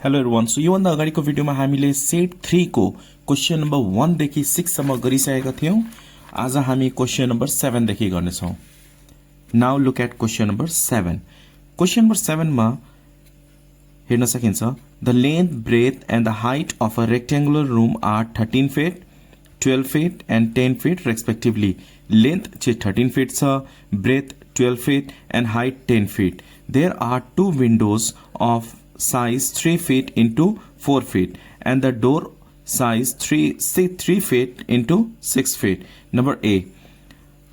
Hello everyone. So योभन्दा अगाडिको भिडियोमा हामीले सेट 3 को क्वेशन नम्बर 1 देखि 6 सम्म गरिसकेका थियौं। आज हामी क्वेशन नम्बर 7 देखि गर्नेछौं। Now look at question number 7। Question number 7 मा हेर्न सकिन्छ, the length, breadth and the height of a rectangular room are 13 feet, 12 feet and 10 feet respectively. Length 13 feet छ, breadth 12 feet and height 10 feet. There are two windows of size 3 feet into 4 feet and the door size 3 feet into 6 feet. Number A.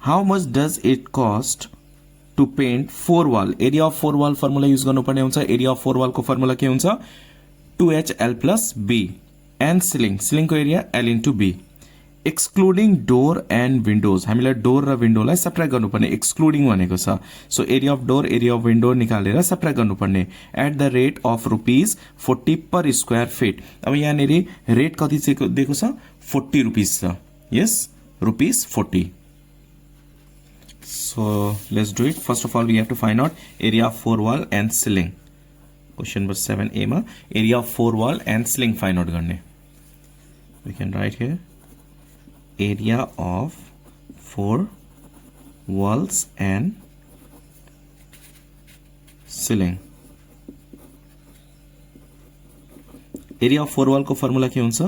How much does it cost to paint 4 wall? Area of 4 wall formula use गर्नुपर्ने हुन्छ। area of 4 wall को formula के हुन्छ? 2HL plus B. And ceiling को area L into B. Excluding door and windows, हामीलाई door र विन्डोलाई subtract गर्नुपर्ने एक्सक्लुडिङ भनेको छ। So area of door, area of window निकालेर सब्ट्र्याक्ट गर्नुपर्ने at the rate of rupees 40 per square feet. अब यहाँनिर रेट कति चाहिँ दिएको छ? 40 रुपीज छ। Yes, rupees 40। So let's do it. First of all we have to find out area of 4 wall and ceiling. Question number 7A मा area of 4 wall and ceiling find out गर्ने। We can write here area of 4 walls and ceiling. area of 4 wall को formula के हुन्छ?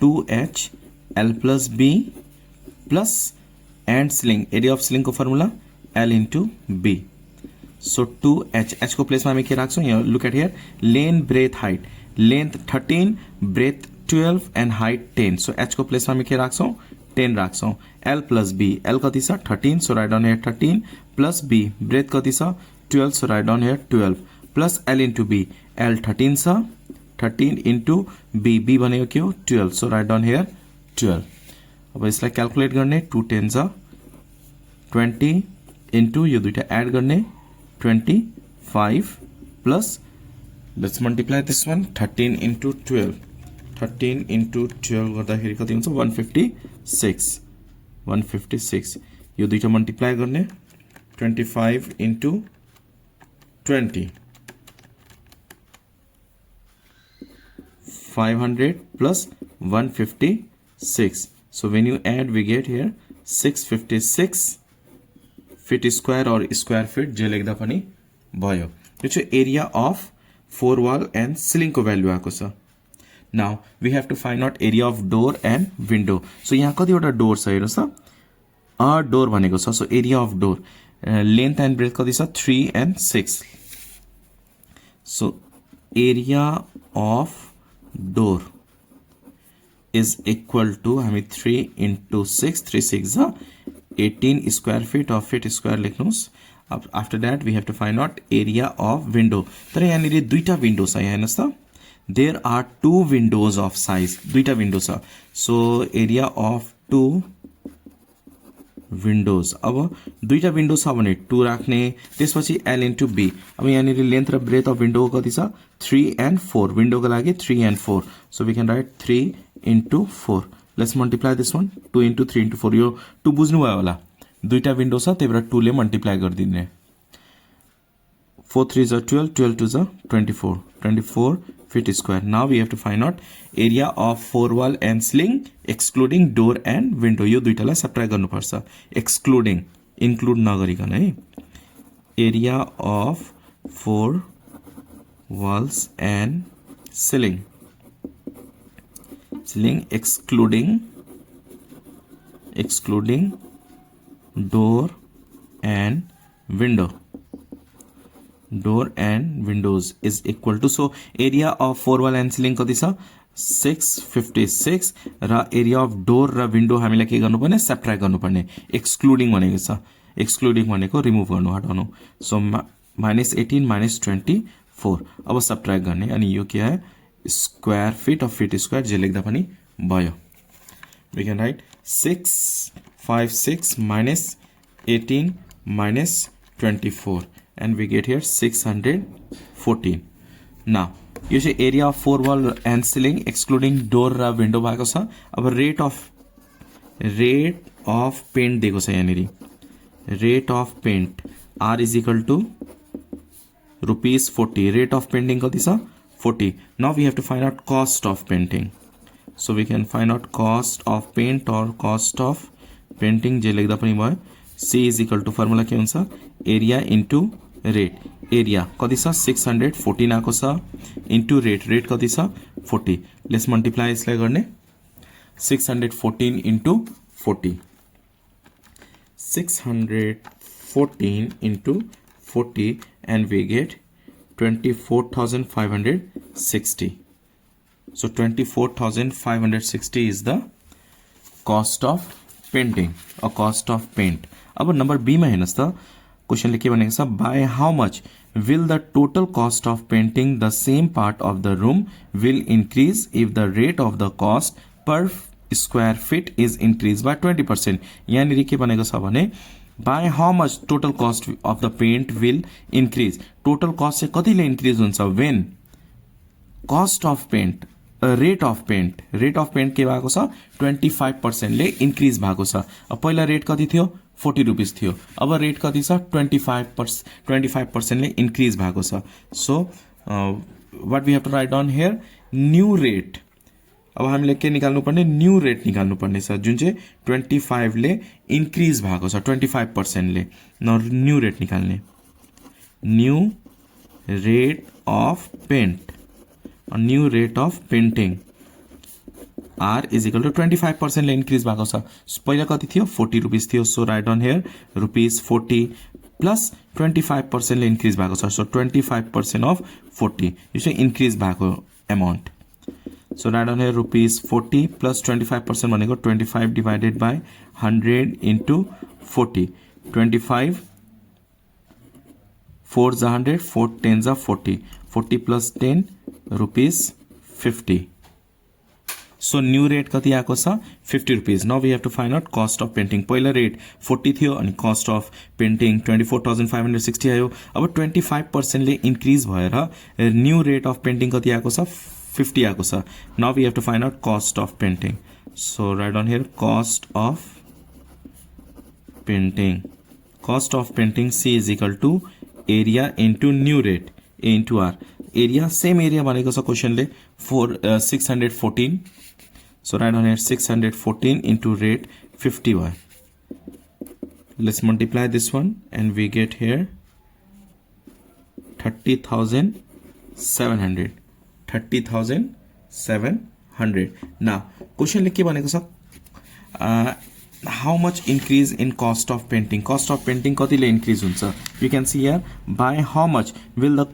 2HL plus B plus and ceiling. area of ceiling को formula L into B. so 2H को place में हामी के राख्छौं? यहाँ look at here, length, breadth, height. length 13, breadth 12 and height 10. so H को प्लेस में हामी के राख्छौं? 10 राख्छौं। L plus B, L कति छ? 13, so write down here 13 plus B, breadth कति छ? 12, so write down here 12 plus L into B, L 13 छ, 13 into B, B भनेको के हो? 12, so write down here 12। अब यसलाई क्याल्कुलेट गर्ने, 2 10 छ 20 into यो दुईटा एड गर्ने 25 plus let's multiply this one 13 into 12, 13 into 12 गर्दाखेरि कति हुन्छ? 156। यो दुईटा मल्टिप्लाई गर्ने 25 into 20, 500 plus 156. So when you add we get here 656 feet square or square feet जे लेख्दा पनि भयो। यो चाहिँ area of 4 wall and ceiling को भ्यालु आएको छ। Now we have to find out area of door and window. So यहाँ कतिवटा डोर छ हेर्नुस् त? अ डोर भनेको छ। So area of door, length and breadth कति छ? 3 and 6. So area of door is equal to, हामी 3 into 6, 3 6 जा 18 square feet of feet square लेख्नुस्। After that we have to find out area of window. तर यहाँनिर दुईटा window छ, यहाँ हेर्नुहोस् त। There are two windows of size, दुईटा विन्डो छ। So area of 2 windows. अब दुईटा विन्डो छ भने 2 राख्ने, त्यसपछि L into B। अब यहाँनिर लेन्थ र ब्रेथ अफ विन्डो कति छ? 3 and 4। विन्डोको लागि 3 and 4। So we can write 3 into 4। Let's multiply this one, 2 into 3 into 4। यो 2 बुझ्नुभयो होला, दुईटा विन्डो छ त्यही भएर 2 ले मल्टिप्लाई गरिदिने। 4 3 is 12, 12 2 is 24, 24 feet square. Now we have to find out area of 4 wall and ceiling excluding door and window. यो दुईटालाई सब्ट्र्याक्ट गर्नुपर्छ, excluding, include नगरिकन है। area of 4 walls and ceiling, ceiling excluding door and window, door and windows is equal to, so area of 4 wall and ceiling कति छ? 656 र area of door र window हामीलाई के गर्नुपर्ने? सब्ट्र्याक्ट गर्नुपर्ने। एक्सक्लुडिङ भनेको छ, एक्सक्लुडिङ भनेको रिमुभ गर्नु, हटाउनु। सो -18 -24। अब सब्ट्र्याक्ट गर्ने, अनि यो के आयो? Square feet of feet square जे लेख्दा पनि भयो। We can write 656 -18 -24 and we get here 614. Now यो चाहिँ area of 4 wall and ceiling excluding door र विन्डो भएको छ। अब रेट अफ पेन्ट दिएको छ यहाँनिर। Rate of paint R is equal to ₹40। Rate of painting कति छ? 40. Now we have to find out cost of painting. So we can find out cost of paint or cost of painting जे लेख्दा पनि भयो. C is equal to formula के हुन्छ area into rate. area कति छ 614 आको छ into rate. rate कति छ 40. Let's multiply यसलाई गर्ने 614 into 40. 614 into 40 and we get 24,560. So 24,560 is the cost of painting or cost of paint. अब नंबर बी में हेर्नुस् त क्वेशनले के भनेको छ by how much will the total cost of painting the same part of the room will increase if the rate of the cost per square feet is increased by 20%. यानी के भनेको छ भने by how much total cost of the paint will increase. total cost चाहिँ कतिले increase हुन्छ when cost of paint rate of paint के भएको छ 25% ले increase भएको छ. अब पहिला रेट कति थियो 40 रुपीस थियो. अब रेट कति छ 25% ले increase भएको छ. So what we have to write down here new rate. अब हामीले के निकाल्नु पर्ने न्यू रेट निकाल्नु पर्ने छ जुन चाहिँ 25 ले इन्क्रिज भएको छ 25% ले. न्यू रेट निकाल्ने new rate of paint new rate of painting R is equal to 25% ले इन्क्रिज भएको छ. पहिला कति थियो 40 रुपीस थियो. So write down here rupees 40 plus 25% ले इन्क्रिज भएको छ. सो 25% अफ 40 यो चाहिँ इन्क्रिज भएको amount. So write down here rupees 40 plus 25% भनेको 25 divided by 100 into 40. 25 4 is 100, 4 10s are 40. 40 plus 10 rupees 50. So new rate कति आएको छ 50 rupees. Now we have to find out cost of painting. पहिला rate 40 थियो अनि cost of painting 24,560 आयो. अब 25% ले इन्क्रिज भएर न्यू रेट अफ पेन्टिङ कति आएको छ 50 आएको छ. Now we have to find out cost of painting. So write down here cost of painting. Cost of painting C is equal to area into new rate A into R. Area same area भनेको छ क्वेशनले 614. So write down here 614 into rate 50 भयो. Let's multiply this one and we get here 30,700. 30,700. Now question ले के भनेको छ how much increase in cost of painting. Cost of painting कतिले increase हुन्छ. You can see here by how much will the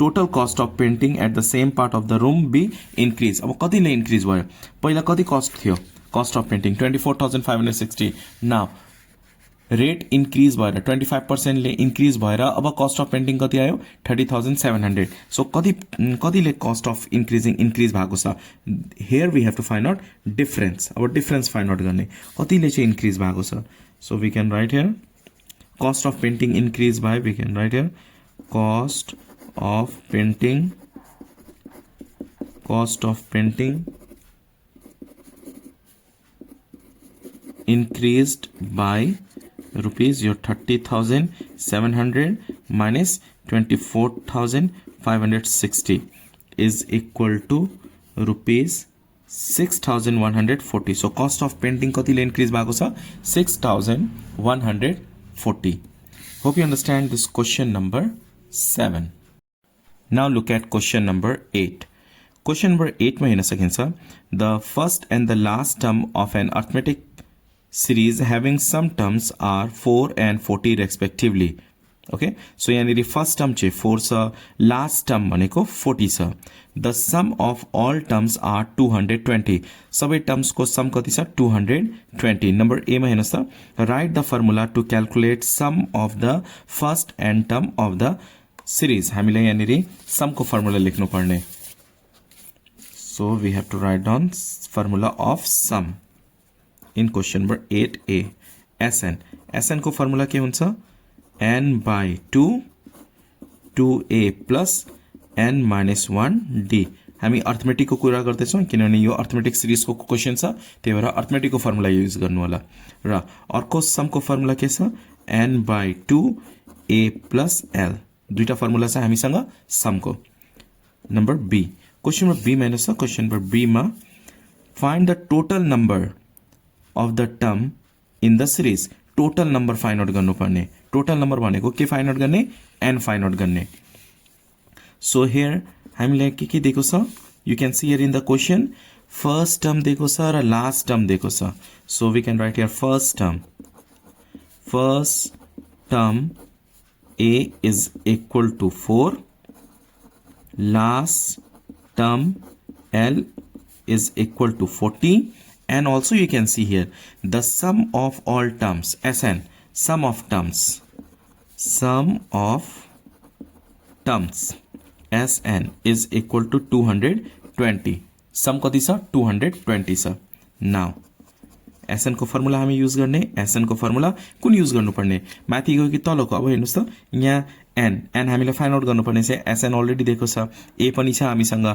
total cost of painting at the same part of the room be increased. अब कतिले increase भयो पहिला कति cost थियो cost of painting 24,560. Now rate increase भएर 25% ले increase भएर अब कस्ट अफ पेन्टिङ कति आयो 30,700. सो कतिले कस्ट अफ इन्क्रिज भएको छ. Here we have to find out difference. अब डिफरेन्स फाइन्ड आउट गर्ने कतिले चाहिँ इन्क्रिज भएको छ. So we can write here cost of painting increase भयो. We can write here cost of painting increased by rupees your 30,700 minus 24,560 is equal to rupees 6,140. So cost of painting कतिले increase भएको छ 6,140. Hope you understand this question number 7. Now look at question number 8. Question number 8 में हेर्न सकिन्छ the first and the last term of an arithmetic series having some terms are 4 and 40 respectively. Okay, so यानी first term चाहिँ 4 छ last term भनेको 40 छ. The sum of all terms are 220. सबै terms को sum कति छ 220. Number A मा हेर्नुस् त write the formula to calculate sum of the first and term of the series. हामीले यानी sum को formula लेख्नु पर्ने. So we have to write down formula of sum in question number 8A. SN को formula के हुन्छ n by 2 2a plus n minus 1 d. हामी arithmetic को कुरा गर्दैछौं किनभने यो अर्थमेटिक सिरिज को क्वेशन छ त्यही भएर अर्थमेटिक को फर्मुला युज गर्नु होला. र अर्को सम को फर्मुला के छ n by 2 a plus l. दुईटा फर्मुला छ हामीसँग सम को. Number B question number B हेर्नुहोस् त क्वेश्चन नंबर बी मा find the total number of the term in the series total number find out गर्नुपर्ने टोटल नंबर भनेको के फाइन्ड आउट गर्ने एन फाइन्ड आउट गर्ने सो हियर हामीलाई के दिएको छ you can see here in the question first term दिएको छ र लास्ट टर्म दिएको छ so we can write here first term a is equal to 4 last term L is equal to 40 and also you can see here the sum of all terms SN sum of terms SN is equal to 220 sum कति छ 220 छ now SN को formula हामी use गर्ने SN को formula कुन use गर्नुपर्ने माथि गयो कि तलको अब हेर्नुस् त यहाँ एन हामीले फाइन्ड आउट गर्नुपर्ने छ एसएन अलरेडी दिएको छ ए पनि छ हामीसँग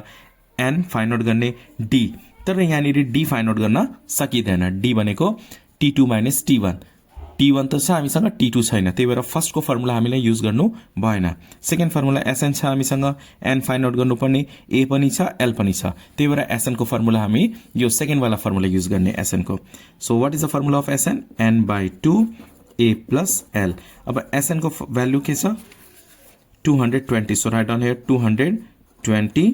एन फाइन्ड आउट गर्ने डी तर यहाँनिर डी फाइन्ड आउट गर्न सकिदैन डी भनेको टी2 माइनस टी1 टी1 त छ हामीसँग टी2 छैन त्यही भएर फर्स्ट को फर्मुला हामीले युज गर्नु भएन सेकेन्ड फर्मुला एसएन छ हामीसँग एन फाइन्ड आउट गर्नुपर्ने ए पनि छ एल पनि छ त्यही भएर एसएन को फर्मुला हामी यो सेकेन्ड वाला फर्मुला युज गर्ने एसएन को so what is the formula of SN n by 2 a plus l अब एसएन को भ्यालु के छ 220 so write down here 220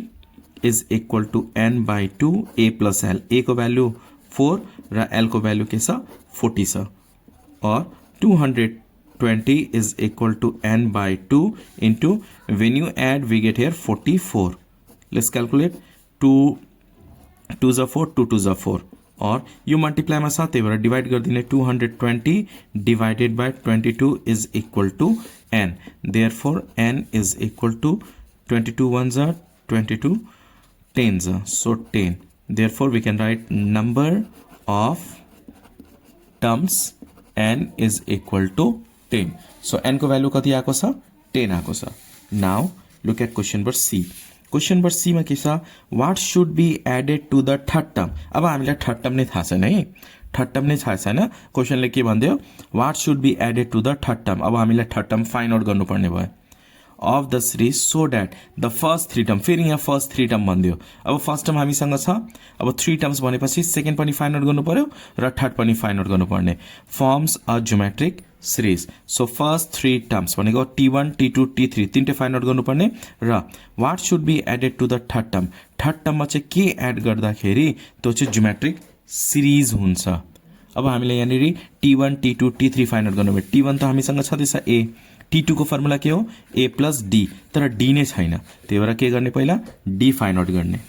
is equal to n by 2 a plus l a को value 4 र L को value के छ 40 छ or 220 is equal to n by 2 into when you add we get here 44 let's calculate 2 2s are 4 2 2s are 4 or you multiply मा साथ त्यही भएर divide गर्दिने 220 divided by 22 is equal to n therefore n is equal to 22 ones are 22 tens are so 10 therefore we can write number of terms n is equal to 10 so n को value कति आको छ 10 आको छ now look at question number c question number c मा के छ what should be added to the third term अब हामीलाई थर्ड टर्म नै थाहा छैन है थर्ड टर्म नै थाहा छैन क्वेशनले के भन्दियो what should be added to the third term अब हामीलाई थर्ड टर्म फाइन्ड आउट गर्नुपर्ने भयो of the series so that the first three term फेरि यहाँ फर्स्ट थ्री टर्म भन्दियो अब फर्स्ट टर्म हामीसँग छ अब थ्री टर्म्स भनेपछि सेकेन्ड पनि फाइन्ड आउट गर्नु पर्यो र थर्ड पनि फाइन्ड आउट गर्नुपर्ने forms a geometric series so first three terms भनेको T1 T2 T3 तीनटै फाइन्ड आउट गर्नुपर्ने र what should be added to the third टर्ममा चाहिँ के एड गर्दाखेरि त्यो चाहिँ ज्योमेट्रिक सिरिज हुन्छ अब हामीले यहाँनिर T1 T2 T3 find out गर्नु पर्यो T1 त हामीसँग छँदैछ A T2 को फर्मुला के हो A प्लस D तर D नै छैन त्यही भएर के गर्ने पहिला D फाइन्ड आउट गर्ने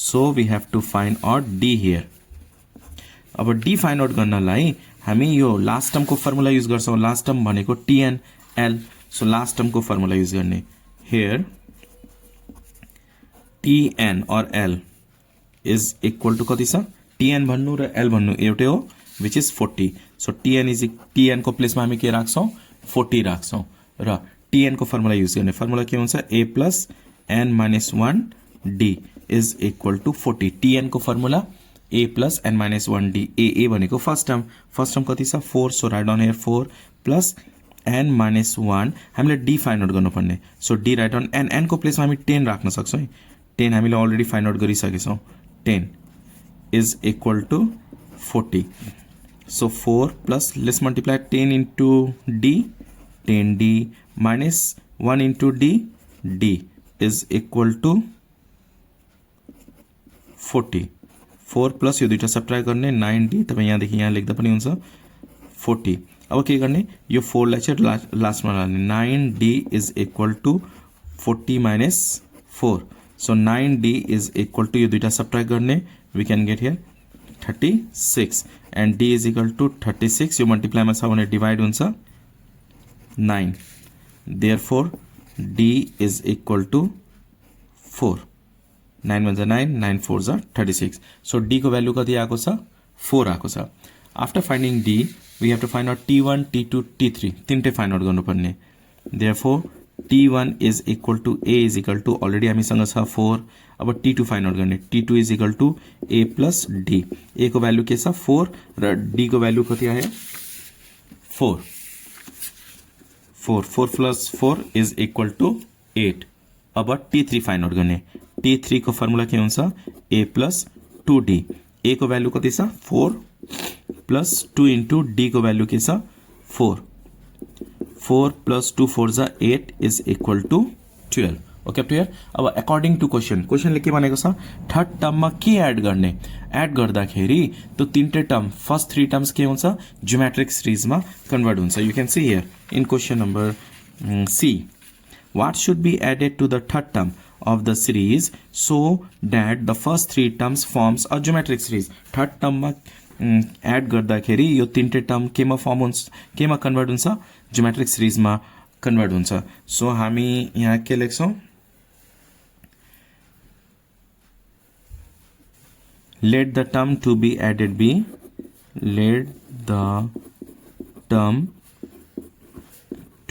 so we have to find out D here अब D फाइन्ड आउट गर्नलाई हामी यो लास्ट टर्मको फर्मुला युज गर्छौं लास्ट टर्म भनेको TN L सो लास्ट टर्मको फर्मुला युज गर्ने हियर TN और L इज इक्वल टु कति छ TN भन्नु र L भन्नु एउटै हो which is 40 सो TN को प्लेसमा हामी के राख्छौं 40 राख्छौं र TN को फर्मुला युज गर्ने फर्मुला के हुन्छ A plus n minus 1 D is equal to 40 TN को formula A plus n minus 1 D A भनेको फर्स्ट टर्म कति छ 4 so write down here 4 plus n minus 1 हामीले D फाइन्ड आउट गर्नुपर्ने so D write down n को प्लेसमा हामी 10 राख्न सक्छौं 10 हामीले अलरेडी फाइन्ड आउट गरिसकेछौं 10 is equal to 40 so 4 plus let's multiply 10 into D 10D minus 1 into D is equal to 40 4 plus यो दुईटा सब्ट्र्याक्ट गर्ने 9D तपाई यहाँदेखि यहाँ लेख्दा पनि हुन्छ 40 अब के गर्ने यो 4 लाई चाहिँ लास्टमा लाने 9D is equal to 40 minus 4 so 9D is equal to यो दुईटा सब्ट्र्याक्ट गर्ने we can get here 36 and D is equal to 36 यो मल्टिप्लाई मा छ भने डिवाइड हुन्छ 9 therefore D is equal to 4 9 1 9 9 4 36 so D को भ्यालु कति आको छ 4 आको छ after finding D we have to find out T1 T2 T3 तीनटै फाइन्ड आउट गर्नुपर्ने therefore T1 is equal to A is equal to already हामीसँग छ 4 अब T2 फाइन्ड आउट गर्ने T2 is equal to A plus D A को value के छ 4 र D को भ्यालु कति आयो 4 4 plus 4 is equal to 8 अब T3 फाइन्ड आउट गर्ने T3 को फर्मुला के हुन्छ A प्लस 2D A को भ्यालु कति छ 4 प्लस 2 इन्टु D को भ्यालु के छ 4 4 प्लस 2 4 जा 8 is equal to 12 okay clear. अब अकॉर्डिंग टु क्वेशनले के भनेको छ थर्ड टर्ममा के एड गर्ने एड गर्दाखेरि त्यो तीनटै टर्म फर्स्ट 3 टर्म्स के हुन्छ ज्योमेट्रिक सिरिजमा कन्भर्ट हुन्छ। You can see here in question number C what should be added to the third term of the series so that the first 3 terms forms a geometric series। Third टर्ममा add गर्दाखेरि यो तीनटै term केमा form हुन्छ केमा convert हुन्छ geometric सिरिजमा convert हुन्छ। So हामी यहाँ के लेख्छौं let the term to be added be let the term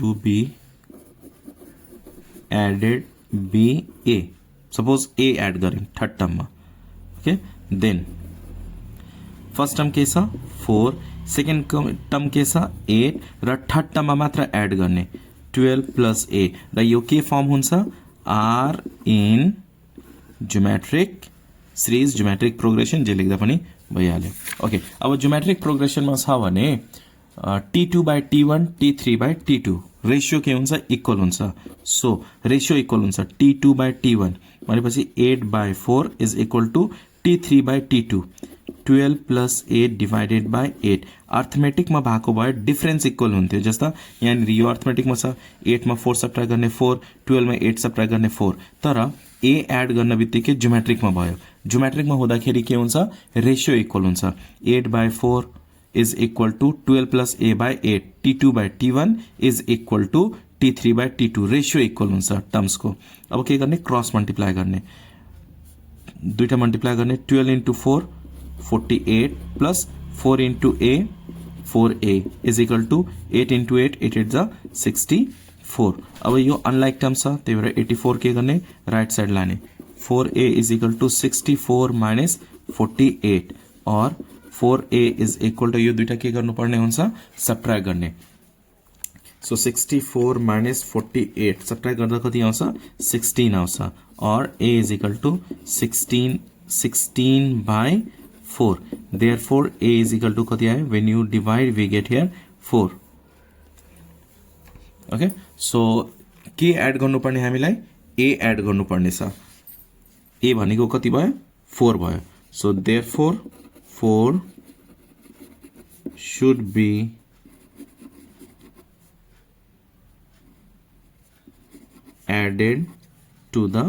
to be added be A suppose A add गरें थर्ड टर्ममा ओके देन फर्स्ट टर्म के छ 4 सेकेन्ड टर्म के छ 8 र थर्ड टर्ममा मात्र एड गर्ने 12 प्लस A र यो के फर्म हुन्छ R in geometric series geometric progression जे लेख्दा पनि भइहाल्यो ओके। अब ज्योमेट्रिक प्रोग्रेसनमा छ भने T2 by T1 T3 by T2 ratio के हुन्छ इक्वल हुन्छ। सो रेशियो इक्वल हुन्छ T2 by T1 भनेपछि 8 by 4 is equal to T3 by T2 12 plus 8 divided by 8 अर्थमेटिकमा भएको भए डिफरेन्स इक्वल हुन्थ्यो। जस्ता यहाँनिर यो अर्थमेटिकमा छ 8 मा 4 सब्ट्र्याक्ट गर्ने 4 12 मा 8 सब्ट्र्याक्ट गर्ने 4 तर A एड गर्न बित्तिकै ज्योमेट्रिकमा भयो। ज्योमेट्रिकमा हुँदाखेरि के हुन्छ रेशियो इक्वल हुन्छ 8 by 4 is equal to 12 plus A by 8 T2 by T1 is equal to T3 by T2 ratio equal हुन्छ टर्म्स को। अब के गर्ने क्रस मल्टिप्लाई गर्ने दुईटा मल्टिप्लाई गर्ने 12 into 4 48 plus 4 into A 4A is equal to 8 into 8 8 8 जा 64। अब यो अनलाइक टर्म छ त्यही भएर 84 के गर्ने राइट साइड लाने 4A is equal to 64 minus 48 और 4A is equal to यो दुईटा के गर्नुपर्ने हुन्छ सबट्र्याक्ट गर्ने। सो 64 minus 48 सबट्र्याक्ट गर्दा कति आउँछ 16 आउँछ और A is equal to 16 by 4 therefore A is equal to कति आयो when you divide we get here 4 okay. So के एड गर्नुपर्ने हामीलाई A एड गर्नुपर्ने छ A भनेको कति भयो 4 भयो। So therefore 4 should be added to the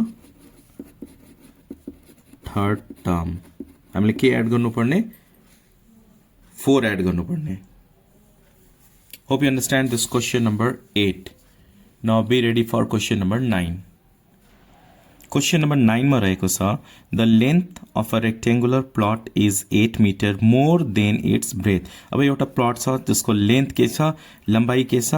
third term। हामीले के एड गर्नुपर्ने 4 एड गर्नुपर्ने। Hope you understand this question number 8. Now be ready for question number 9. Question number 9 मा रहेको छ the length of a rectangular plot is 8 meter more than its breadth। अब एउटा plot छ जसको लेन्थ के छ लम्बाई के छ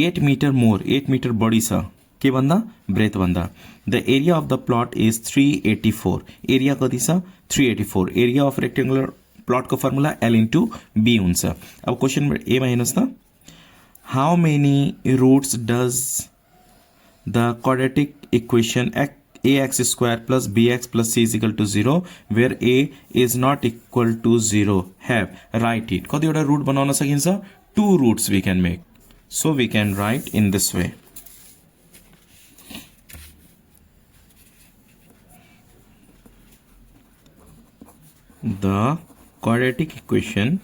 8 meter more 8 meter बढी छ के भन्दा ब्रेथ भन्दा। the area of the plot is 384 area कति छ 384 एरिया अफ रेक्टेंगुलर प्लट को फर्मुला L into B हुन्छ। अब क्वेशन नम्बर A मा हेर्नुस् त how many roots does the quadratic equation ax square plus bx plus c is equal to 0 where a is not equal to 0 have write it। कतिवटा route बनाउन सकिन्छ 2 roots we can make so we can write in this way the quadratic equation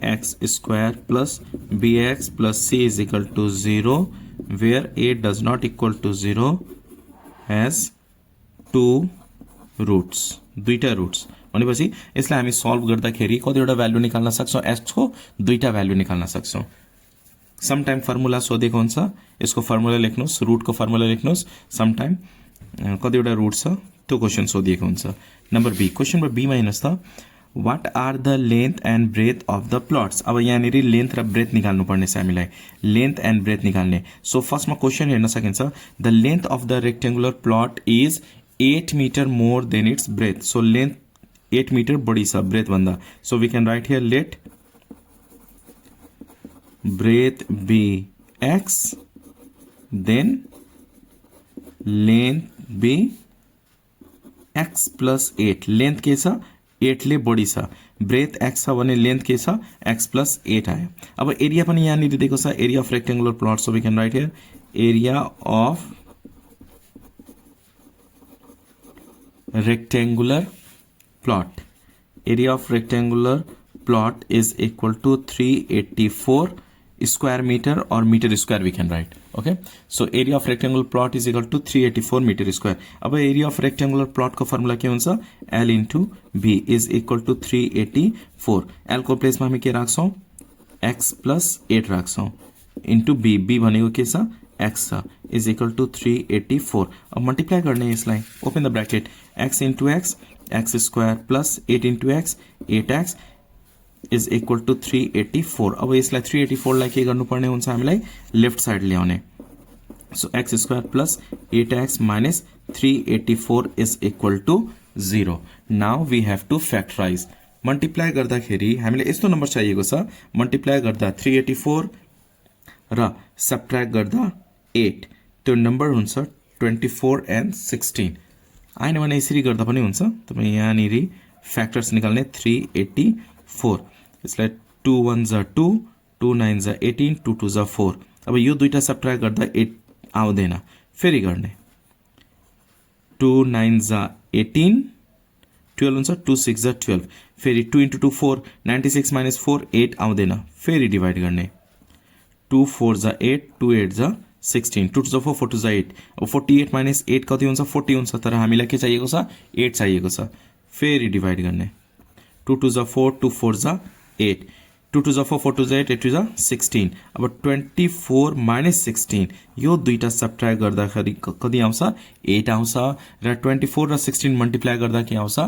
ax square plus bx plus c is equal to 0 where a does not equal to 0 has 2 roots दुईटा roots भनेपछि यसलाई हामी solve गर्दाखेरि कतिवटा value निकाल्न सक्छौं x को दुईटा भ्यालु निकाल्न सक्छौं। सम टाइम फर्मुला सोधेको हुन्छ यसको फर्मुला लेख्नुस् रूट को फर्मुला लेख्नुस् सम टाइम कतिवटा रूट छ त्यो क्वेशन सोधिएको हुन्छ। Number B question number B मा हेर्नुस् त What are the length and breadth of the plots? अब यहाँनिर लेन्थ र ब्रेथ निकाल्नु पर्ने छ हामीलाई लेन्थ एन्ड ब्रेथ निकाल्ने। सो फर्स्टमा क्वेशन हेर्न सकिन्छ the length of the rectangular plot is 8 meter more than its breadth। So length 8 meter बढी छ ब्रेथ भन्दा। So we can write here let breadth be x, then length be x plus 8. Length के छ 8 ले बढी छ, breath x छ भने लेंथ के छ x plus 8 आयो। अब एरिया पनि यहाँ निर दिएको छ, area of rectangular plot, so we can write here area of rectangular plot. Area of rectangular plot is equal to 384 square meter or meter square we can write. Okay, so area of rectangular plot is equal to 384 meter square. अब area of rectangular plot को formula के हुन्छ L into B is equal to 384. L को place में हामी के राख्छौं x plus 8 राख्छौं into B. B भनेको के छ x छ is equal to 384. अब मल्टिप्लाई गर्ने यसलाई, open the bracket, x into x, x square plus 8 into x, 8x is equal to 384. अब यसलाई 384 लाई के गर्नुपर्ने हुन्छ हामीलाई लेफ्ट साइड ल्याउने, so x square plus 8x minus 384 is equal to 0. Now we have to factorize. Multiply गर्दाखेरि हामीलाई यस्तो नम्बर चाहिएको छ, मल्टिप्लाई गर्दा 384 र सबट्र्याक्ट गर्दा 8, त्यो नम्बर हुन्छ 24 and 16. आएन भने यसरी गर्दा पनि हुन्छ, तपाई यहाँनिर फ्याक्टर्स निकाल्ने 384, यसलाई 2 1 जा 2, 2 9 जा 18, 2 2 जा 4. अब यो दुईटा सबट्र्याक्ट गर्दा 8 आउँदैन, फेरि गर्ने 2 9 जा 18, 12 हुन्छ, 2 6 जा 12, फेरि 2 into 2 4, 96 minus 4 8 आउँदैन, फेरि डिवाइड गर्ने 2 4 जा 8, 2 8 जा 16, 2 to 4, 4 to 8. अब 48 minus 8 कति हुन्छ 40 हुन्छ, तर हामीलाई के चाहिएको छ 8 चाहिएको छ, फेरि डिवाइड गर्ने 2 to 4, 2 4 जा 8, 2 to 4, 4 to 8, 8 to 16. अब 24 minus 16 यो दुईटा सबट्र्याक्ट गर्दाखेरि कति आउँछ 8 आउँछ, र 24 र 16 मल्टिप्लाई गर्दा के आउँछ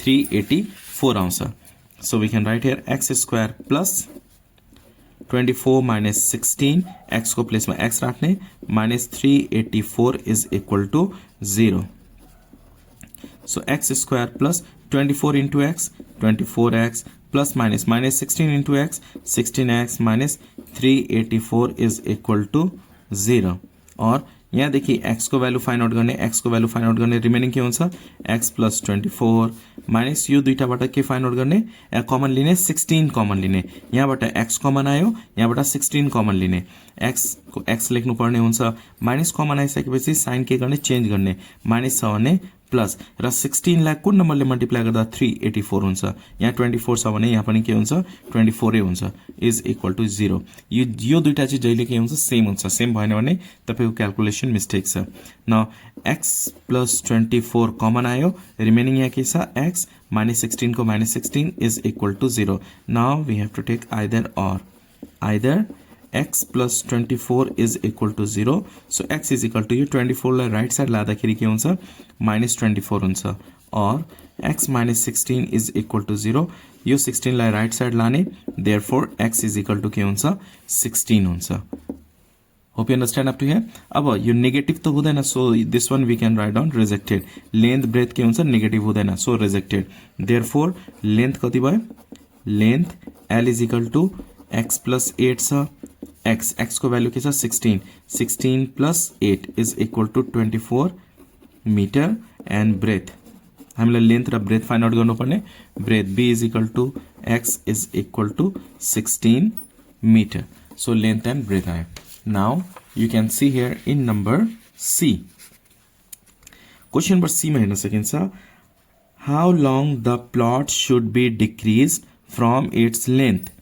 384 आउँछ. So we can write here x square plus 24 minus 16, x को प्लेस में x राख्ने, minus 384 is equal to 0. So x square plus 24 into x, 24x plus minus 16 into x, 16x minus 384 is equal to 0. और यहाँ देखिए x को value find out गर्ने, remaining के हुन्छ x plus 24 माइनस यो दुईटाबाट के फाइन्ड आउट गर्ने, कमन लिने 16 कमन लिने, यहाँबाट x कमन आयो, यहाँबाट 16 कमन लिने, x को x लेख्नु पर्ने हुन्छ, माइनस कमन आइसकेपछि साइन के गर्ने चेन्ज गर्ने, माइनस छ भने प्लस, र 16 लाई कुन नम्बरले मल्टिप्लाई गर्दा 384 हुन्छ, यहाँ 24 छ भने यहाँ पनि के हुन्छ 24 हुन्छ, इज इक्वल टु 0. यो दुईटा चाहिँ जहिले के हुन्छ सेम हुन्छ, सेम भएन भने तपाईको क्याल्कुलेसन मिस्टेक छ. न x प्लस 24 कमन आयो, रिमेनिङ यहाँ के छ x माइनस 16 को minus 16 is equal to 0. Now we have to take either or, either x plus 24 is equal to 0. So x is equal to यो 24 लाई राइट साइड लाँदाखेरि के हुन्छ माइनस 24 हुन्छ, और x minus 16 is equal to 0. यो 16 लाई राइट साइड लाने, therefore x is equal to के हुन्छ 16 हुन्छ. Hope you understand up to here. अब यो नेगेटिभ त हुँदैन, so this one we can write down rejected. Length breadth के हुन्छ नेगेटिभ हुँदैन, so rejected. Therefore लेन्थ कति भयो, length L is equal to x plus 8 छ, x को वैल्यू के छ 16, 16 plus 8 is equal to 24 meter, and breadth हामीलाई लेन्थ र ब्रेथ फाइन्ड आउट गर्नुपर्ने, breath b is equal to x is equal to 16 meter. So length and breadth आयो. Now you can see here in number C. Question number C मा हेर्न सकिन्छ, how long the plot should be decreased from its length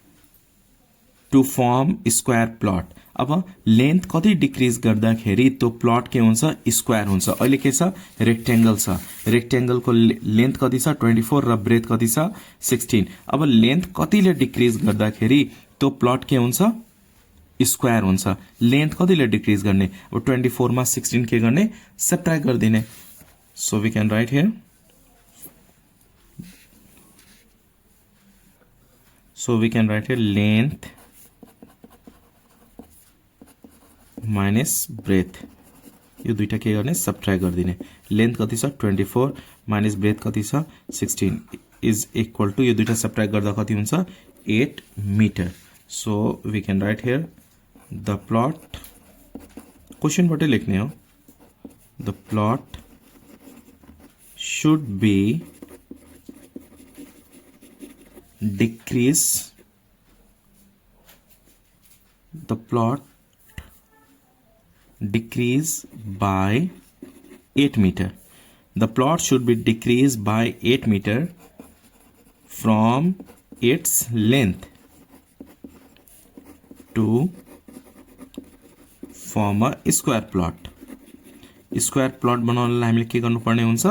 to form square plot. अब length कति decrease गर्दाखेरि त्यो plot के हुन्छ स्क्वायर हुन्छ. अहिले के छ रेक्टेंगल छ, रेक्टेंगल को लेन्थ कति छ 24 र ब्रेथ कति छ 16. अब लेन्थ कतिले डिक्रिज गर्दाखेरि त्यो प्लट के हुन्छ स्क्वायर हुन्छ. लेन्थ कतिले डिक्रिज गर्ने, अब 24 मा 16 के गर्ने सबट्र्याक्ट गर्दिने. So we can write here, so we can write here length minus breadth, यो दुईटा के गर्ने सबट्र्याक्ट गर्दिने. लेन्थ कति छ 24 माइनस ब्रेथ कति छ 16 इज इक्वल टु, यो दुईटा सबट्र्याक्ट गर्दा कति हुन्छ 8 metre. So we can write here the plot, question बाटे लेख्ने हो, the plot should be decrease, the plot decrease by 8 meter. The plot should be decreased by 8 meter from its length to form a square plot. Square plot बनाउनलाई हामीले के गर्नुपर्ने हुन्छ,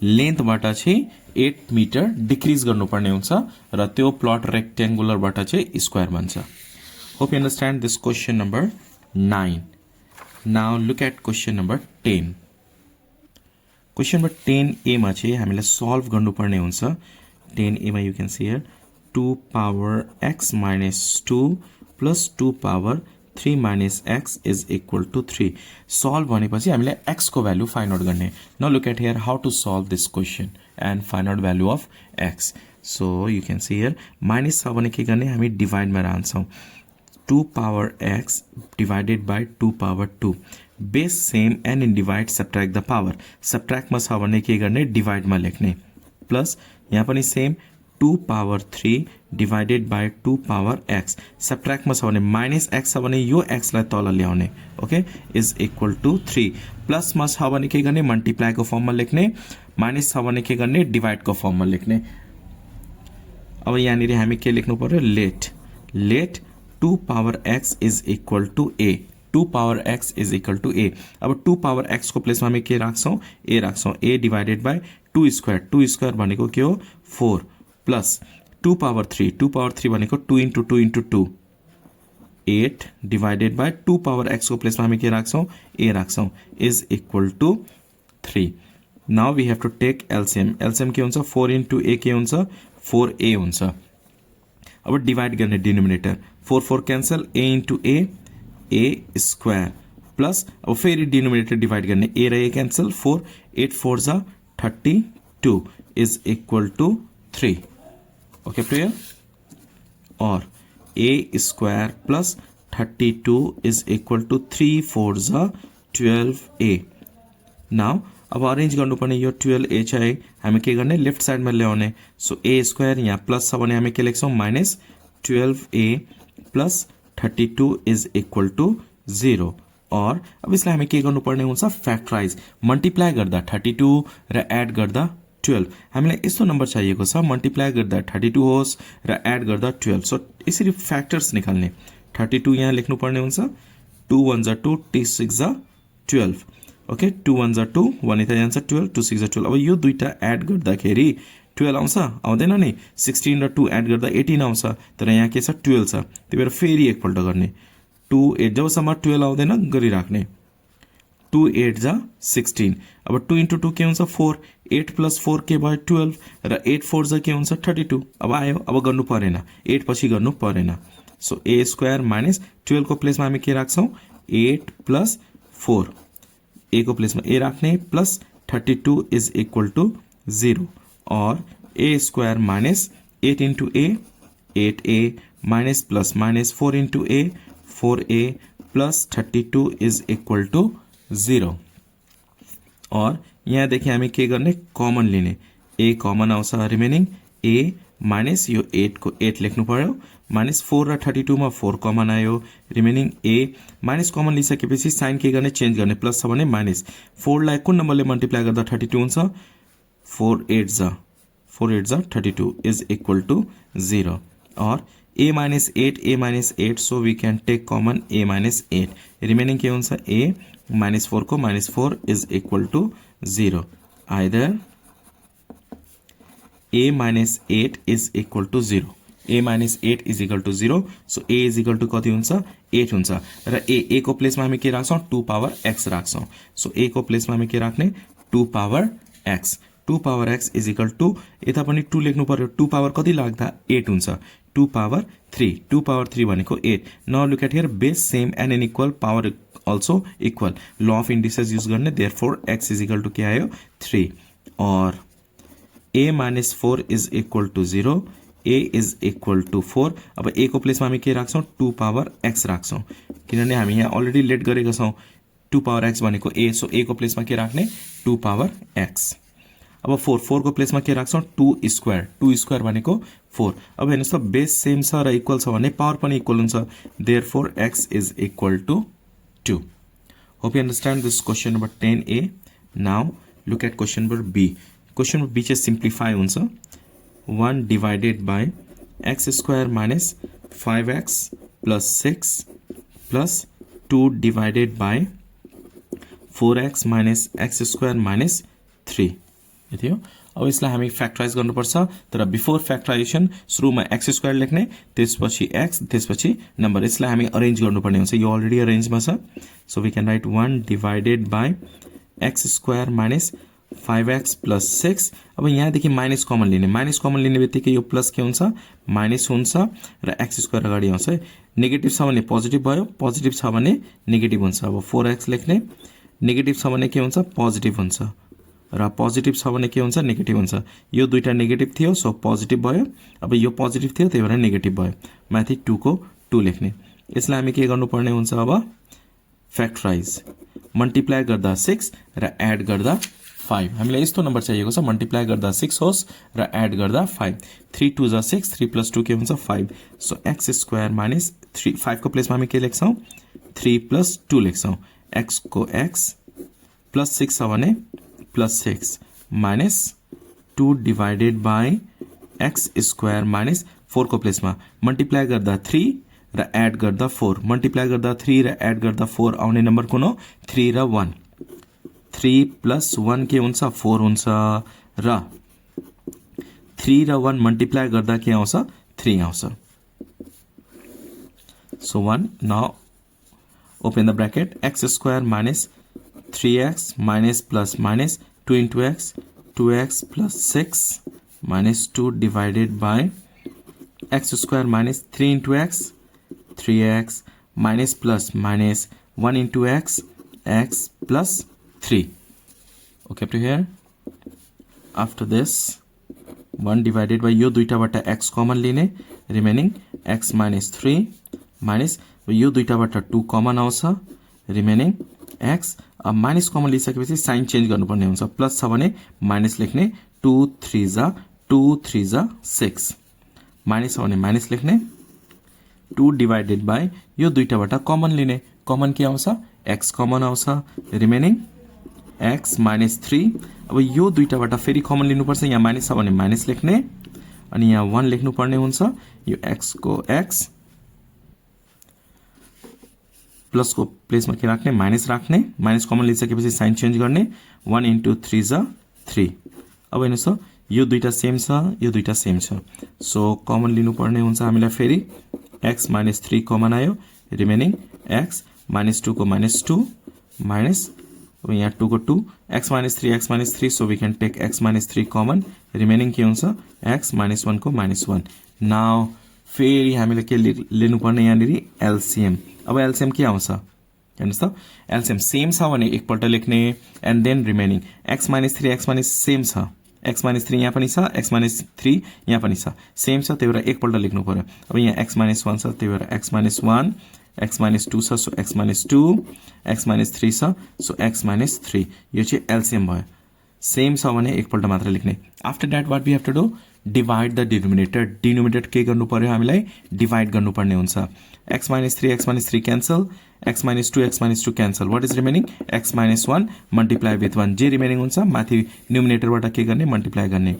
लेन्थबाट चाहिँ 8 metre decrease गर्नुपर्ने हुन्छ र त्यो प्लट रेक्टेंगुलरबाट चाहिँ स्क्वायर बन्छ. Hope you understand this question number 9. Now look at question number 10. Question number 10A मा चाहिँ हामीले सल्भ गर्नुपर्ने हुन्छ. 10A मा you can see here 2 power x minus 2 plus 2 power 3 minus x is equal to 3. Solve भनेपछि हामीले x को value find out गर्ने. Now look at here how to solve this question and find out value of x. So you can see here minus छ भने के गर्ने, हामी divide मा राख्छौं. 2 power x divided by 2 power 2. Base same and in divide subtract the power. Subtract मा छ भने के गर्ने, divide मा लेख्ने. Plus यहाँ पनि same 2 power 3 divided by 2 power x. Subtract मा छ भने minus x छ भने यो x लाई तल ल्याउने. Okay, is equal to 3. Plus मा छ भने के गर्ने, multiply को फर्म मा लेख्ने. minus छ भने के गर्ने, divide को फर्म मा लेख्ने. अब यहाँनिर हामी के लेख्नु पर्यो, let 2 power x is equal to a. 2 power x is equal to a. अब 2 power x को प्लेसमा हामी के राख्छौं, a राख्छौं. a divided by 2 square. 2 square भनेको के हो, 4 plus 2 power 3. 2 power 3 भनेको 2 into 2 into 2. 8 divided by 2 power x को प्लेसमा हामी के राख्छौं, a राख्छौं, is equal to 3. Now we have to take LCM. LCM के हुन्छ, 4 into a के हुन्छ, 4a हुन्छ. अब डिवाइड गर्ने denominator, 4 4 cancel, a into a square plus अब फेरि डिनोमिनेटर डिवाइड गर्ने, a र a क्यान्सल, 4 8 4 जा 32 is equal to 3. Okay, clear? और a square plus 32 is equal to 3 4 जा 12a. Now अब अरेन्ज गर्नुपर्ने यो 12a चाहिँ हामी के गर्ने, लेफ्ट साइडमा ल्याउने. सो a स्क्वायर यहाँ प्लस छ भने हामी के लेख्छौं, minus 12a plus 32 is equal to 0. और अब यसलाई हामी के गर्नुपर्ने हुन्छ, फ्याक्टराइज, मल्टिप्लाई गर्दा 32 र एड गर्दा 12. हामीलाई यस्तो नम्बर चाहिएको छ, मल्टिप्लाई गर्दा 32 होस् र एड गर्दा 12. सो यसरी फ्याक्टर्स निकाल्ने. 32 यहाँ लेख्नुपर्ने हुन्छ, 2 1 जा 2, 2 6 जा 12. ओके, 2 1 जा 2, 1 यता जान्छ 12, 2 6 जा 12. अब यो दुईटा एड गर्दाखेरि 12 आउँछ, आउँदैन नि. 16 र 2 एड गर्दा 18 आउँछ, तर यहाँ के छ, 12 छ. त्यही भएर फेरि एकपल्ट गर्ने. 2 8 जबसम्म 12 आउँदैन गरिराख्ने. 2 8 जा 16. अब 2 into 2 के हुन्छ, 4. 8 plus 4 के भयो, 12 र 8 4 जा के हुन्छ, 32. अब आयो, अब गर्नु परेन, 8 पछि गर्नु परेन. सो a स्क्वायर माइनस 12 को प्लेसमा हामी के राख्छौं, 8 plus 4. a को प्लेसमा a राख्ने प्लस 32 इज इक्वल टु 0. और a square minus 8 into a 8a minus plus minus 4 into a 4a plus 32 is equal to 0. और यहाँदेखि हामी के गर्ने, कमन लिने. a कमन आउँछ, रिमेनिङ a माइनस यो 8 को 8 लेख्नु पर्यो, माइनस 4 र 32 मा 4 कमन आयो, रिमेनिङ a. माइनस कमन लिइसकेपछि साइन के गर्ने, चेन्ज गर्ने. प्लस छ भने माइनस. 4 लाई कुन नम्बरले मल्टिप्लाई गर्दा 32 हुन्छ, 4 8 जा 32 इज इक्वल टु 0. और a minus 8 so we can take common a minus 8. Remaining के हुन्छ, a minus 4 को minus 4 is equal to 0. Either a minus 8 is equal to 0. a minus 8 is equal to 0. So a is equal to कति हुन्छ, 8 हुन्छ. र a को प्लेसमा हामी के राख्छौं, 2 power x राख्छौं. So a को प्लेसमा हामी के राख्ने, 2 power x. 2 power x is equal to, यता पनि 2 लेख्नु पर्यो. 2 power कति लाग्दा 8 हुन्छ. 2 power 3. 2 power 3 भनेको 8. Now look at here, base same and an equal, power also equal. Law of indices use गर्ने, therefore x is equal to के आयो, 3. और a minus 4 is equal to 0. a is equal to 4। अब a को प्लेसमा हामी के राख्छौं 2 power x राख्छौं किनभने हामी यहाँ अलरेडी लेट गरेका छौं 2 पावर x भनेको a, सो a को प्लेसमा के राख्ने 2 पावर x। अब 4 को प्लेसमा के राख्छौं 2 स्क्वायर भनेको 4। अब हेर्नुस् त बेस सेम छ र इक्वल छ भने पावर पनि इक्वल हुन्छ, therefore x is equal to 2। Hope you understand this question number 10A। Now look at question number B। Question number B चाहिँ सिम्प्लिफाई हुन्छ 1 divided by x square minus 5x plus 6 plus 2 divided by 4x minus x square minus 3 यति हो। अब यसलाई हामी factorise गर्नुपर्छ, तर before factorisation सुरुमा x स्क्वायर लेख्ने, त्यसपछि x, त्यसपछि नम्बर। यसलाई हामी अरेन्ज गर्नुपर्ने हुन्छ, यो अलरेडी अरेन्जमा छ। So we can write 1 divided by x square minus 5x plus 6। अब यहाँदेखि माइनस कमन लिने, माइनस कमन लिने बित्तिकै यो प्लस के हुन्छ माइनस हुन्छ र x स्क्वायर अगाडि आउँछ। नेगेटिभ छ भने पोजिटिभ भयो, पोजिटिभ छ भने नेगेटिभ हुन्छ। अब 4x लेख्ने, नेगेटिभ छ भने के हुन्छ पोजिटिभ हुन्छ र पोजिटिभ छ भने के हुन्छ नेगेटिभ हुन्छ। यो दुईटा नेगेटिभ थियो सो पोजिटिभ भयो, अब यो पोजिटिभ थियो त्यही भएर नेगेटिभ भयो। माथि 2 को 2 लेख्ने। यसलाई हामी के गर्नुपर्ने हुन्छ अब फ्याक्टराइज, मल्टिप्लाई गर्दा 6 र एड गर्दा 5। हामीलाई यस्तो नम्बर चाहिएको छ, मल्टिप्लाई गर्दा 6 होस् र एड गर्दा 5। 3 2 जा 6, 3 प्लस 2 के हुन्छ 5। सो x स्क्वायर माइनस 3, 5 को प्लेसमा हामी के लेख्छौं 3 प्लस 2 लेख्छौं। x को x प्लस 6 छ भने plus 6 minus 2 divided by x square minus 4 को प्लेसमा मल्टिप्लाई गर्दा 3 र एड गर्दा 4। मल्टिप्लाई गर्दा 3 र एड गर्दा 4 आउने नम्बर कुन हो 3 र 1। 3 प्लस 1 के हुन्छ 4 हुन्छ र 3 र 1 मल्टिप्लाई गर्दा के आउँछ 3 आउँछ। So 1 now open the bracket, x square minus 3x minus plus minus 2 into x, 2x plus 6 minus 2 divided by x square minus 3 into x, 3x minus plus minus 1 into x, x plus 3. Okay up to here? After this 1 divided by यो दुईटाबाट x common लिने, remaining x minus 3 minus यो दुईटाबाट 2 common आउँछ, remaining x। अब minus common लिइसकेपछि sign change गर्नुपर्ने हुन्छ, plus छ भने माइनस लेख्ने, 2 3 जा 6, माइनस छ भने माइनस लेख्ने, 2 डिवाइडेड बाई यो दुईटाबाट कमन लिने, कमन के आउँछ x कमन आउँछ, रिमेनिङ x माइनस 3। अब यो दुईटाबाट फेरि कमन लिनुपर्छ, यहाँ माइनस छ भने माइनस लेख्ने अनि यहाँ 1 लेख्नुपर्ने हुन्छ। यो x को x प्लस को प्लेसमा के राख्ने माइनस राख्ने, माइनस कमन लिइसकेपछि साइन चेन्ज गर्ने, 1 into 3 जा 3। अब हेर्नुस् त यो दुईटा सेम छ, यो दुईटा सेम छ, सो कमन लिनुपर्ने हुन्छ हामीलाई। फेरि x माइनस 3 कमन आयो, रिमेनिङ x माइनस 2 को माइनस 2 माइनस यहाँ 2 को 2, x minus 3 so we can take x minus 3 common, remaining के हुन्छ x माइनस 1 को माइनस 1। नाउ फेरि हामीले के लिनुपर्ने यहाँनिर एलसीएम। अब एलसीएम के आउँछ हेर्नुस् त, एलसीएम सेम छ भने एकपल्ट लेख्ने and then remaining x minus 3 x minus same छ, x माइनस 3 यहाँ पनि छ, x माइनस 3 यहाँ पनि छ, सेम छ त्यही भएर एकपल्ट लेख्नु पर्यो। अब यहाँ x माइनस 1 छ त्यही भएर x माइनस 1, x माइनस 2 छ so x minus 2, x minus 3 छ सो x माइनस 3। यो चाहिँ एलसीएम भयो, सेम छ भने एकपल्ट मात्र लेख्ने। After that what we have to do divide the denominator. Denominator के गर्नु पर्यो हामीलाई डिभाइड गर्नुपर्ने हुन्छ। x minus 3 cancel, x minus 2 cancel, what is remaining x minus 1 multiply with 1, जे रिमेनिङ हुन्छ माथि न्युमिनेटरबाट के गर्ने मल्टिप्लाई गर्ने।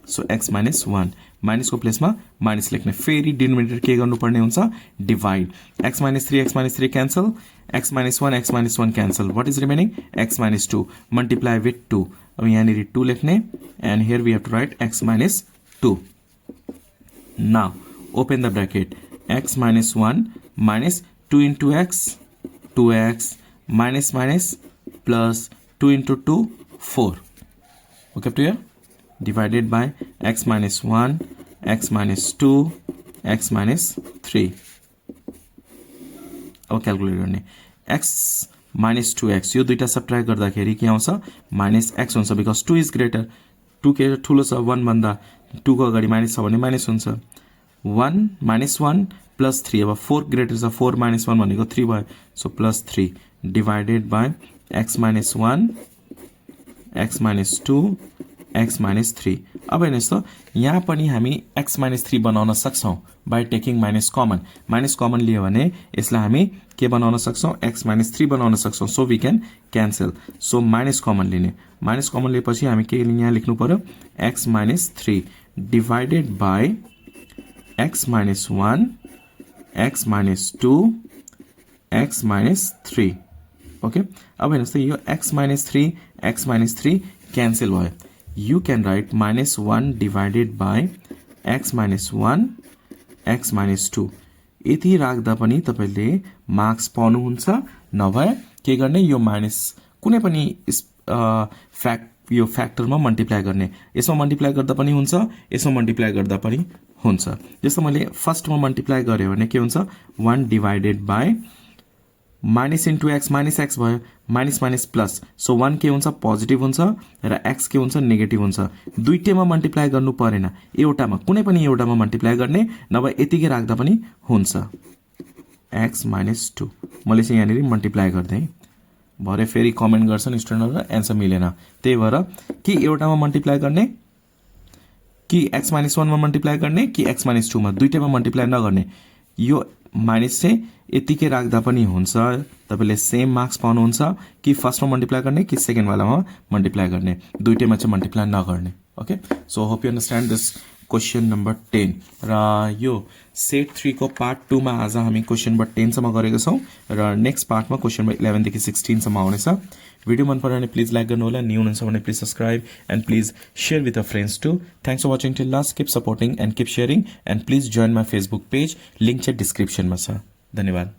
सो x माइनस 1, माइनसको प्लेसमा माइनस लेख्ने, फेरि डिनोमिनेटर के गर्नुपर्ने हुन्छ divide. x minus 3 cancel, x minus 1 cancel, what is remaining x minus 2 multiply with 2। अब यहाँनिर 2 लेख्ने and here we have to write x minus 2. Now open the bracket, x minus 1 minus 2 into x, 2x minus minus plus 2 into 2 4. Okay up to here? Divided by x minus 1, x minus 2, x minus 3. अब calculate गर्ने, x minus 2x यो दुईटा subtract गर्दाखेरि के आउँछ minus x हुन्छ, because 2 is greater, 2 के ठुलो छ 1 भन्दा, 2 को अगाडि माइनस छ भने माइनस हुन्छ। 1 minus 1 plus 3 अब 4 ग्रेटर छ 4 minus 1 भनेको 3 भयो so plus 3 divided by x minus 1 x minus 2 x minus 3 अब हेर्नुस् त यहाँ पनि हामी x minus 3 बनाउन सक्छौं by taking minus common लियो भने यसलाई हामी के बनाउन सक्छौं x minus 3 बनाउन सक्छौं so we can cancel so minus common लिएपछि हामी के यहाँ लेख्नु पर्यो x minus 3 divided by x minus 1 x minus 2 x minus 3 okay अब हेर्नुस् त यो x minus 3 cancel भयो you can write minus 1 divided by x minus 1 x minus 2 यति राख्दा पनि तपाईले मार्क्स पाउनुहुन्छ नभए के गर्ने यो माइनस कुनै पनि यो फ्याक्टरमा मल्टिप्लाई गर्ने यसमा मल्टिप्लाई गर्दा पनि हुन्छ यसमा मल्टिप्लाई गर्दा पनि हुन्छ जस्तो मैले फर्स्टमा मल्टिप्लाई गरे भने के हुन्छ 1 divided by minus into x minus x भयो माइनस माइनस प्लस सो 1 के हुन्छ पोजिटिभ हुन्छ र x के हुन्छ नेगेटिभ हुन्छ दुईटैमा मल्टिप्लाई गर्नु परेन एउटामा कुनै पनि एउटामा मल्टिप्लाई गर्ने नभए यतिकै राख्दा पनि हुन्छ x minus 2 मैले चाहिँ यहाँनेरि मल्टिप्लाई गर्दै भरे फेरि कमेन्ट गर्छन् स्टुडेन्टहरुले आन्सर मिलेन त्यही भएर कि एउटामा मल्टिप्लाई गर्ने कि x minus 1 मा मल्टिप्लाई गर्ने कि x minus 2 मा दुईटैमा मल्टिप्लाई नगर्ने यो माइनस चाहिँ यतिकै राख्दा पनि हुन्छ तपाईले सेम मार्क्स पाउनुहुन्छ कि फर्स्टमा मल्टिप्लाई गर्ने कि सेकेन्ड वालामा मल्टिप्लाई गर्ने दुईटैमा चाहिँ मल्टिप्लाई नगर्ने okay so hope you understand this question number 10 र यो सेट 3 को पार्ट 2 मा आज हामी क्वेशन नम्बर 10 सम्म गरेका छौं र नेक्स्ट पार्टमा क्वेशन नम्बर 11 देखि 16 सम्म आउनेछ भिडियो मन पऱ्यो भने प्लिज लाइक गर्नु होला न्यू हुनुहुन्छ भने please subscribe and please share with your friends too thanks for watching till last keep supporting and keep sharing and please join my Facebook page link चाहिँ डिस्क्रिप्सनमा छ धन्यवाद